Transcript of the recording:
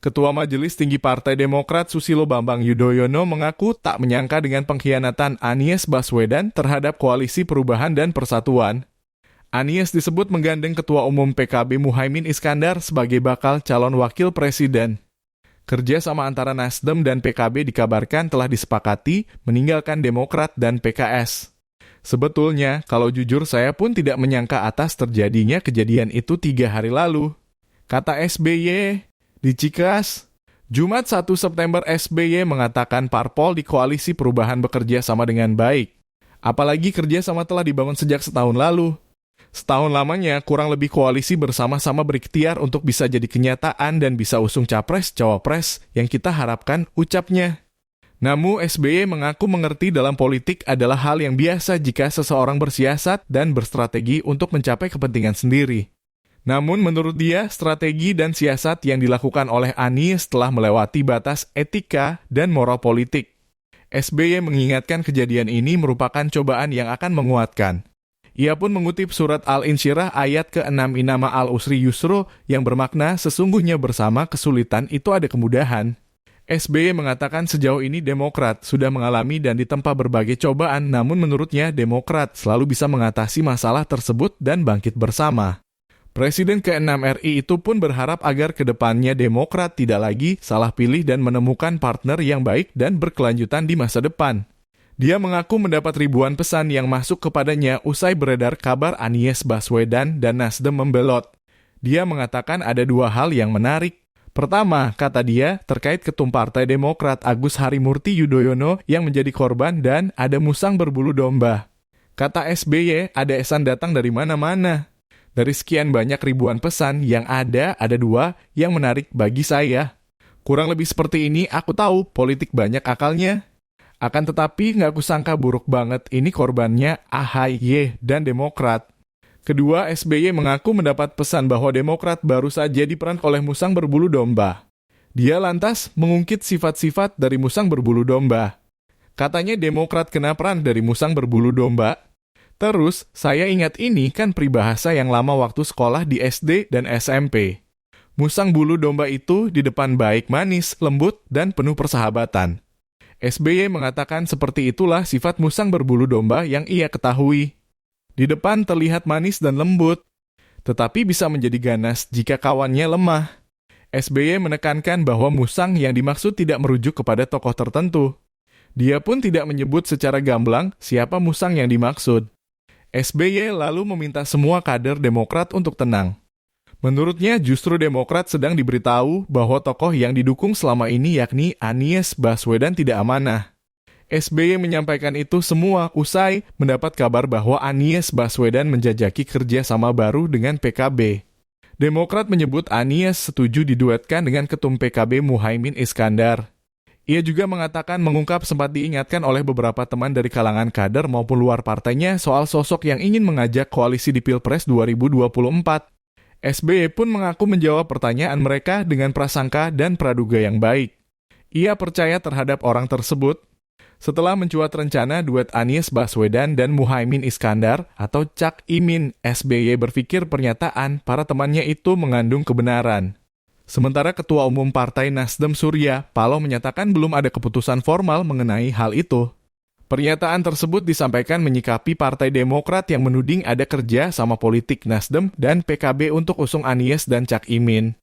Ketua Majelis Tinggi Partai Demokrat Susilo Bambang Yudhoyono mengaku tak menyangka dengan pengkhianatan Anies Baswedan terhadap Koalisi Perubahan dan Persatuan. Anies disebut menggandeng Ketua Umum PKB Muhaimin Iskandar sebagai bakal calon wakil presiden. Kerja sama antara Nasdem dan PKB dikabarkan telah disepakati meninggalkan Demokrat dan PKS. Sebetulnya, kalau jujur saya pun tidak menyangka atas terjadinya kejadian itu 3 hari lalu. Kata SBY di Cikas, Jumat 1 September SBY mengatakan parpol di Koalisi Perubahan bekerja sama dengan baik. Apalagi kerja sama telah dibangun sejak setahun lalu. Setahun lamanya, kurang lebih koalisi bersama-sama berikhtiar untuk bisa jadi kenyataan dan bisa usung capres-cawapres yang kita harapkan, ucapnya. Namun, SBY mengaku mengerti dalam politik adalah hal yang biasa jika seseorang bersiasat dan berstrategi untuk mencapai kepentingan sendiri. Namun, menurut dia, strategi dan siasat yang dilakukan oleh Anies telah melewati batas etika dan moral politik. SBY mengingatkan kejadian ini merupakan cobaan yang akan menguatkan. Ia pun mengutip surat Al-Insyirah ayat ke-6 Inama Al-Usri Yusro yang bermakna sesungguhnya bersama kesulitan itu ada kemudahan. SBY mengatakan sejauh ini Demokrat sudah mengalami dan ditempa berbagai cobaan, namun menurutnya Demokrat selalu bisa mengatasi masalah tersebut dan bangkit bersama. Presiden ke-6 RI itu pun berharap agar kedepannya Demokrat tidak lagi salah pilih dan menemukan partner yang baik dan berkelanjutan di masa depan. Dia mengaku mendapat ribuan pesan yang masuk kepadanya usai beredar kabar Anies Baswedan dan Nasdem membelot. Dia mengatakan ada 2 hal yang menarik. Pertama, kata dia, terkait Ketum Partai Demokrat Agus Harimurti Yudhoyono yang menjadi korban dan ada musang berbulu domba. Kata SBY, ada esan datang dari mana-mana. Dari sekian banyak ribuan pesan yang ada 2 yang menarik bagi saya. Kurang lebih seperti ini, aku tahu politik banyak akalnya. Akan tetapi nggak kusangka buruk banget ini korbannya AHY dan Demokrat. Kedua, SBY mengaku mendapat pesan bahwa Demokrat baru saja diperan oleh musang berbulu domba. Dia lantas mengungkit sifat-sifat dari musang berbulu domba. Katanya Demokrat kena peran dari musang berbulu domba. Terus, saya ingat ini kan peribahasa yang lama waktu sekolah di SD dan SMP. Musang bulu domba itu di depan baik manis, lembut, dan penuh persahabatan. SBY mengatakan seperti itulah sifat musang berbulu domba yang ia ketahui. Di depan terlihat manis dan lembut, tetapi bisa menjadi ganas jika kawannya lemah. SBY menekankan bahwa musang yang dimaksud tidak merujuk kepada tokoh tertentu. Dia pun tidak menyebut secara gamblang siapa musang yang dimaksud. SBY lalu meminta semua kader Demokrat untuk tenang. Menurutnya justru Demokrat sedang diberitahu bahwa tokoh yang didukung selama ini yakni Anies Baswedan tidak amanah. SBY menyampaikan itu semua usai mendapat kabar bahwa Anies Baswedan menjajaki kerja sama baru dengan PKB. Demokrat menyebut Anies setuju diduetkan dengan Ketum PKB Muhaimin Iskandar. Ia juga mengatakan mengungkap sempat diingatkan oleh beberapa teman dari kalangan kader maupun luar partainya soal sosok yang ingin mengajak koalisi di Pilpres 2024. SBY pun mengaku menjawab pertanyaan mereka dengan prasangka dan praduga yang baik. Ia percaya terhadap orang tersebut. Setelah mencuat rencana duet Anies Baswedan dan Muhaimin Iskandar atau Cak Imin, SBY berpikir pernyataan para temannya itu mengandung kebenaran. Sementara Ketua Umum Partai Nasdem Surya Paloh menyatakan belum ada keputusan formal mengenai hal itu. Pernyataan tersebut disampaikan menyikapi Partai Demokrat yang menuding ada kerja sama politik Nasdem dan PKB untuk usung Anies dan Cak Imin.